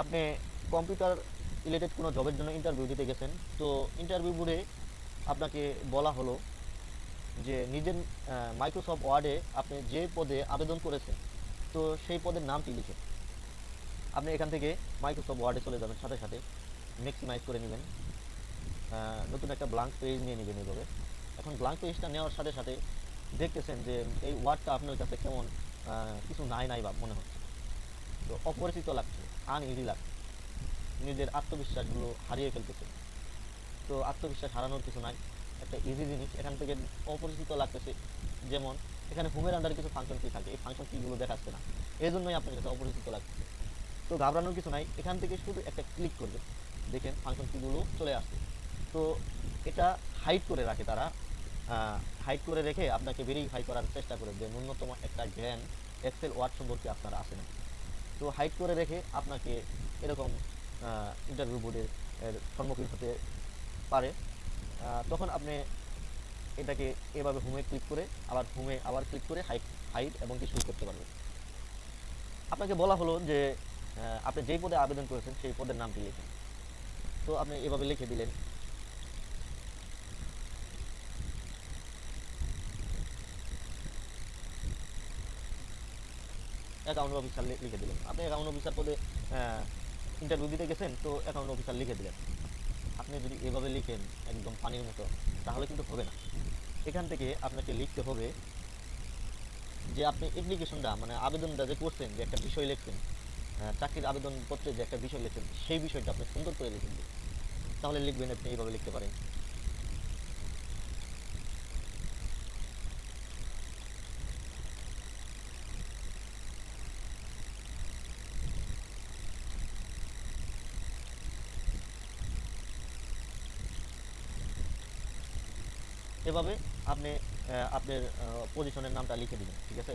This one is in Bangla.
আপনি কম্পিউটার রিলেটেড কোনো জবের জন্য ইন্টারভিউ দিতে গেছেন, তো ইন্টারভিউ বোর্ডে আপনাকে বলা হলো যে নিজের মাইক্রোসফট ওয়ার্ডে আপনি যে পদে আবেদন করেছেন, তো সেই পদের নামটি লিখে আপনি এখান থেকে মাইক্রোসফট ওয়ার্ডে চলে যাবেন, সাথে সাথে ম্যাক্সিমাইজ করে নেবেন, নতুন একটা ব্ল্যাঙ্ক পেজ নিয়ে নেবেন এইভাবে। এখন ব্ল্যাঙ্ক পেজটা নেওয়ার সাথে সাথে দেখতেছেন যে এই ওয়ার্ডটা আপনার কাছে কেমন কিছু নাই নাই বা মনে হচ্ছে, তো অপরিচিত লাগছে, আনইজি লাগছে, নিজের আত্মবিশ্বাসগুলো হারিয়ে ফেলতেছে। তো আত্মবিশ্বাস হারানোর কিছু নাই, একটা ইজি জিনিস এখান থেকে অপরিচিত লাগতেছে। যেমন এখানে হোমের আন্ডারে কিছু ফাংশন কি থাকে, এই ফাংশন কিগুলো দেখাচ্ছে না, এই জন্যই আপনার কাছে অপরিচিত লাগতেছে। তো ঘাবড়ানোর কিছু নাই, এখান থেকে শুধু একটা ক্লিক করবেন, দেখেন ফাংশন কিগুলো চলে আসছে। তো এটা হাইড করে রাখে তারা, হাইড করে রেখে আপনাকে ভেরিফাই করার চেষ্টা করে যে ন্যূনতম একটা জ্ঞান এক্সেল ওয়ার্ড সম্পর্কে আপনার আছে না। তো হাইড করে রেখে আপনাকে এরকম ইন্টারভিউ বোর্ডের সম্মুখীন হতে পারে। তখন আপনি এটাকে এভাবে হোমে ক্লিক করে আবার হোমে আবার ক্লিক করে হাইড হাইড এবং কি শুরু করতে পারবেন। আপনাকে বলা হলো যে আপনি যেই পদে আবেদন করেছেন সেই পদের নামটি লিখুন। তো আপনি এভাবে লিখে দিলেন, অ্যাকাউন্ট অফিসার লিখে দিলেন। আপনি অ্যাকাউন্ট অফিসার পদে ইন্টারভিউ দিতে গেছেন, তো অ্যাকাউন্ট অফিসার লিখে দিলেন। আপনি যদি এভাবে লিখেন একদম পানির মতো, তাহলে কিন্তু হবে না। এখান থেকে আপনাকে লিখতে হবে যে আপনি অ্যাপ্লিকেশনটা মানে আবেদনটা যে করছেন, যে একটা বিষয় লিখছেন, চাকরির আবেদনপত্রে যে একটা বিষয় লিখছেন, সেই বিষয়টা আপনি সুন্দর করে লিখে দিন। তাহলে লিখবেন, আপনি এইভাবে লিখতে পারেন। এভাবে আপনি আপনার পজিশনের নামটা লিখে দিবেন, ঠিক আছে।